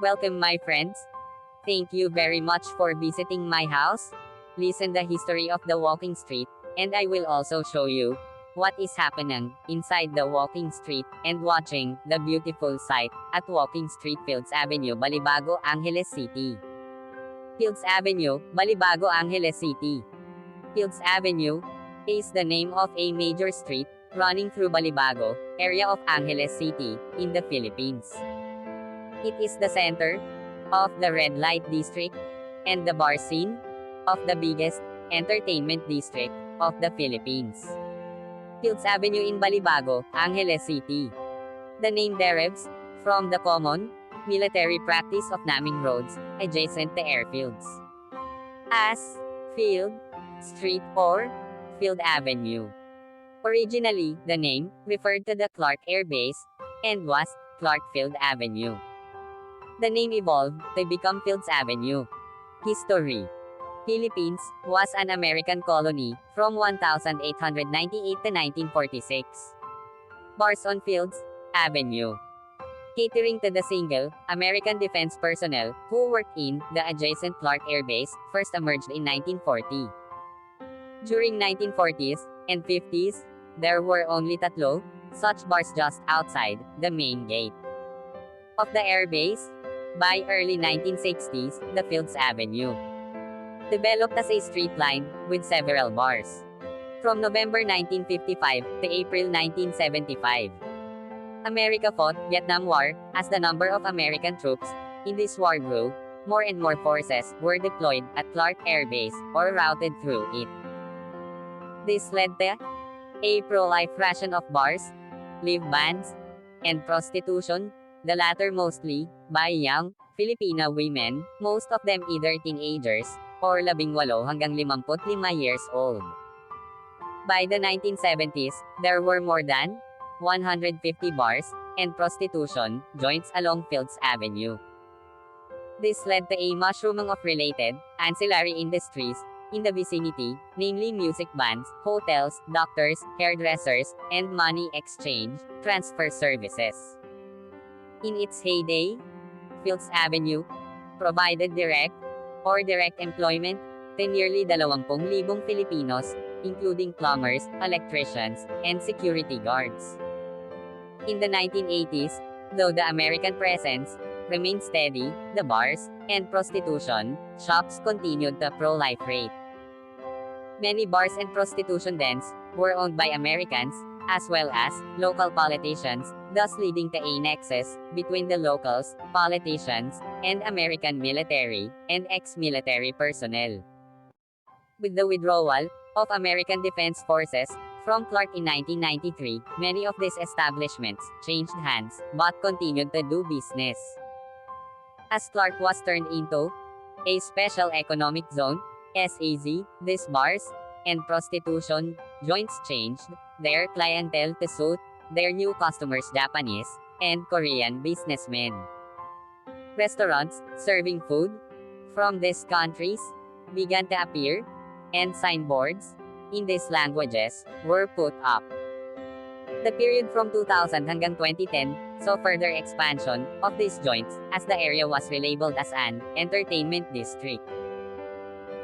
Welcome my friends. Thank you very much for visiting my house. Listen the history of the walking street, and I will also show you what is happening inside the walking street and watching the beautiful sight at Walking Street Fields Avenue, Balibago, Angeles City. Fields Avenue, Balibago, Angeles City. Fields Avenue is the name of a major street running through Balibago area of Angeles City in the Philippines. It is the center of the red light district and the bar scene of the biggest entertainment district of the Philippines. Fields Avenue in Balibago, Angeles City. The name derives from the common military practice of naming roads adjacent to airfields as Field Street or Field Avenue. Originally, the name referred to the Clark Air Base and was Clark Field Avenue. The name evolved to become Fields Avenue. History. Philippines was an American colony from 1898 to 1946. Bars on Fields Avenue. Catering to the single American defense personnel who worked in the adjacent Clark Air Base first emerged in 1940. During 1940s and 50s, there were only tatlo such bars just outside the main gate of the air base. By early 1960s, the Fields Avenue developed as a street line with several bars. From November 1955 to April 1975, America fought Vietnam War. As the number of American troops in this war grew, more and more forces were deployed at Clark Air Base or routed through it. This led to a proliferation of bars, lieve bands, and prostitution, the latter mostly by young Filipina women, most of them either teenagers or 18 hanggang 55 years old. By the 1970s, there were more than 150 bars and prostitution joints along Fields Avenue. This led to a mushrooming of related ancillary industries in the vicinity, namely music bands, hotels, doctors, hairdressers, and money exchange transfer services. In its heyday, Fields Avenue provided direct or direct employment to nearly 20,000 Filipinos, including plumbers, electricians, and security guards. In the 1980s, though the American presence remained steady, the bars and prostitution shops continued to proliferate. Many bars and prostitution dens were owned by Americans, as well as local politicians, thus leading to a nexus between the locals, politicians, and American military and ex-military personnel. With the withdrawal of American Defense Forces from Clark in 1993, many of these establishments changed hands, but continued to do business. As Clark was turned into a special economic zone, SEZ, these bars and prostitution joints changed their clientele to suit their new customers, Japanese and Korean businessmen. Restaurants serving food from these countries began to appear, and signboards in these languages were put up. The period from 2000 hanggang 2010 saw further expansion of these joints as the area was relabeled as an entertainment district.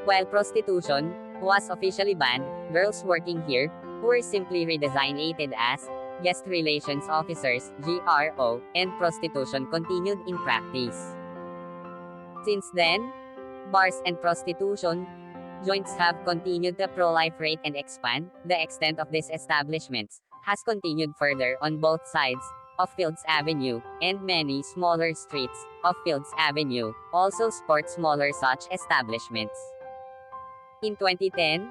While prostitution was officially banned, girls working here were simply redesignated as guest relations officers (GRO), and prostitution continued in practice. Since then, bars and prostitution joints have continued to proliferate and expand. The extent of these establishments has continued further on both sides of Fields Avenue, and many smaller streets of Fields Avenue also sport smaller such establishments. In 2010,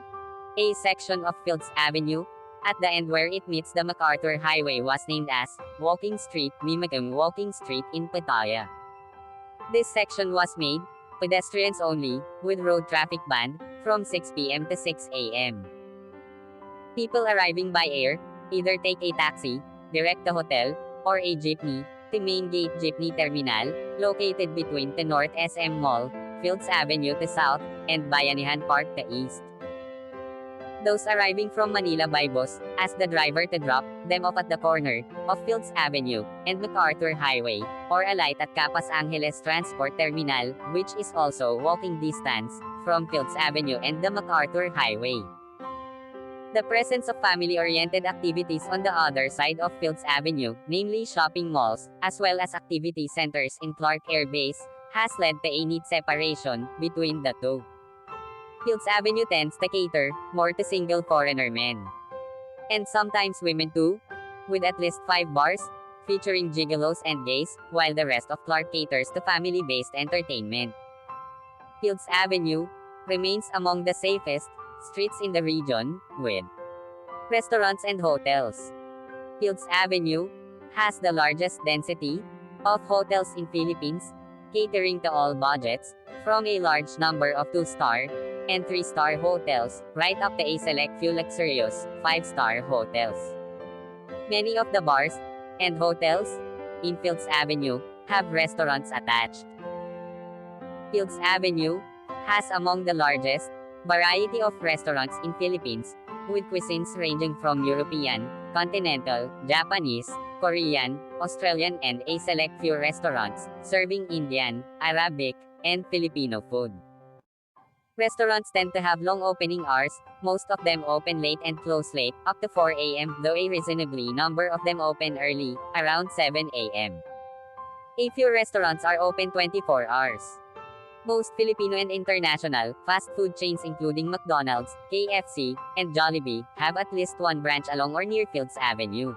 a section of Fields Avenue, at the end where it meets the MacArthur Highway, was named as Walking Street, mimicking Walking Street in Pattaya. This section was made pedestrians only, with road traffic banned from 6 p.m. to 6 a.m. People arriving by air either take a taxi direct to hotel or a jeepney to Main Gate Jeepney Terminal, located between the North SM Mall, Fields Avenue to south, and Bayanihan Park to east. those arriving from Manila by bus, ask the driver to drop them off at the corner of Fields Avenue and MacArthur Highway, or alight at Capas Angeles Transport Terminal, which is also walking distance from Fields Avenue and the MacArthur Highway. The presence of family-oriented activities on the other side of Fields Avenue, namely shopping malls, as well as activity centers in Clark Air Base, has led to a neat separation between the two. Fields Avenue tends to cater more to single foreigner men, and sometimes women too, with at least 5 bars, featuring gigolos and gays, while the rest of Clark caters to family-based entertainment. Fields Avenue remains among the safest streets in the region, with restaurants and hotels. Fields Avenue has the largest density of hotels in Philippines, catering to all budgets, from a large number of 2-star and 3-star hotels, right up to a select few luxurious 5-star hotels. Many of the bars and hotels in Fields Avenue have restaurants attached. Fields Avenue has among the largest variety of restaurants in Philippines, with cuisines ranging from European, continental, Japanese, Korean, Australian and a select few restaurants serving Indian, Arabic, and Filipino food. Restaurants tend to have long opening hours, most of them open late and close late, up to 4 a.m., though a reasonably number of them open early, around 7 a.m. A few restaurants are open 24 hours. Most Filipino and international fast food chains including McDonald's, KFC, and Jollibee have at least one branch along or near Fields Avenue.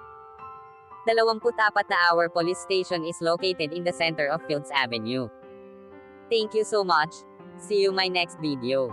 24-hour police station is located in the center of Fields Avenue. Thank you so much. See you my next video.